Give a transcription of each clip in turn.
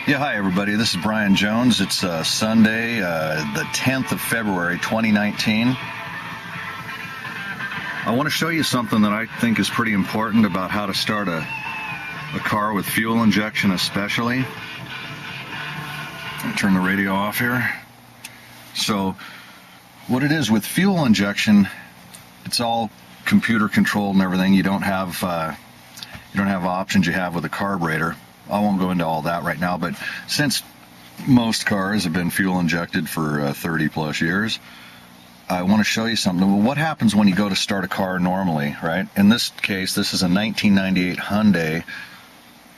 Yeah, hi everybody. This is Brian Jones. It's Sunday, the 10th of February, 2019. I want to show you something that I think is pretty important about how to start a car with fuel injection especially. I'll turn the radio off here. So, what it is with fuel injection, it's all computer controlled and everything. You don't have options you have with a carburetor. I won't go into all that right now, but since most cars have been fuel injected for 30 plus years, I want to show you something. Well, what happens when you go to start a car normally, right? In this case, this is a 1998 Hyundai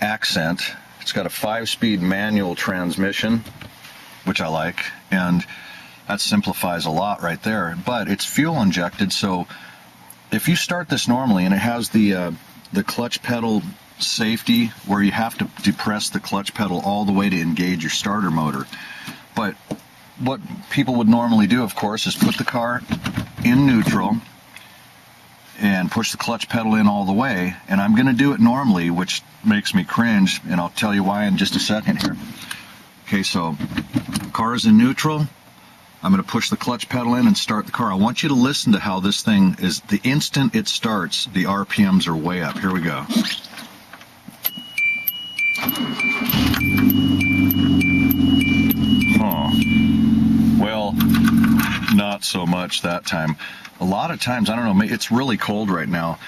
Accent. It's got a 5-speed manual transmission, which I like, and that simplifies a lot right there. But it's fuel injected, so if you start this normally, and it has the clutch pedal safety where you have to depress the clutch pedal all the way to engage your starter motor. But what people would normally do, of course, is put the car in neutral and push the clutch pedal in all the way. And I'm going to do it normally, which makes me cringe, and I'll tell you why in just a second here. Okay, so car is in neutral. I'm going to push the clutch pedal in and start the car. I want you to listen to how this thing is. The instant it starts, the RPMs are way up. Here we go. Well, not so much that time. A lot of times, I don't know, it's really cold right now,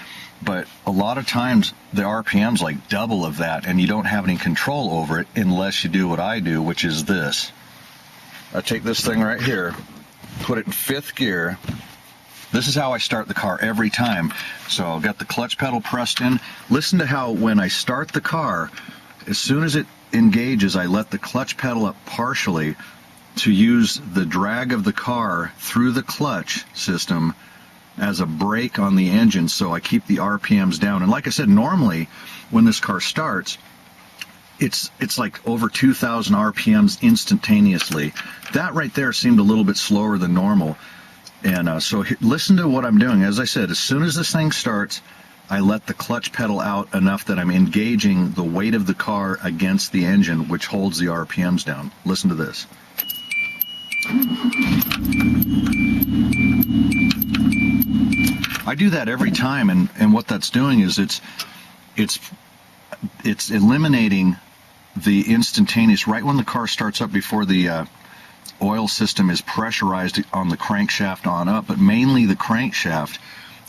but a lot of times the RPM's like double of that, and you don't have any control over it unless you do what I do, which is this. I take this thing right here, put it in 5th gear. This is how I start the car every time. So I've got the clutch pedal pressed in. Listen to how when I start the car, as soon as it engages, I let the clutch pedal up partially to use the drag of the car through the clutch system as a brake on the engine, so I keep the RPMs down. And like I said, normally when this car starts, it's like over 2,000 RPMs instantaneously. That right there seemed a little bit slower than normal. And so listen to what I'm doing. As I said, as soon as this thing starts, I let the clutch pedal out enough that I'm engaging the weight of the car against the engine, which holds the RPMs down. Listen to this. I do that every time, and what that's doing is it's eliminating the instantaneous, right when the car starts up, before the oil system is pressurized on the crankshaft on up, but mainly the crankshaft.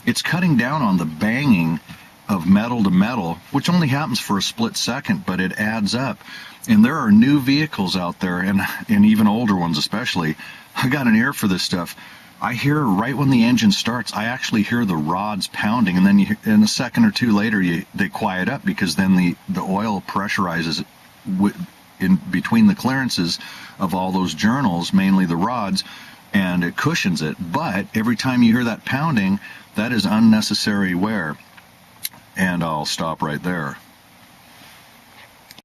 It's cutting down on the banging of metal to metal, which only happens for a split second, but it adds up. And there are new vehicles out there, and even older ones especially. I got an ear for this stuff. I hear right when the engine starts, I actually hear the rods pounding, and then in a second or two later, they quiet up, because then the oil pressurizes in between the clearances of all those journals, mainly the rods, and it cushions it. But every time you hear that pounding, that is unnecessary wear. And I'll stop right there.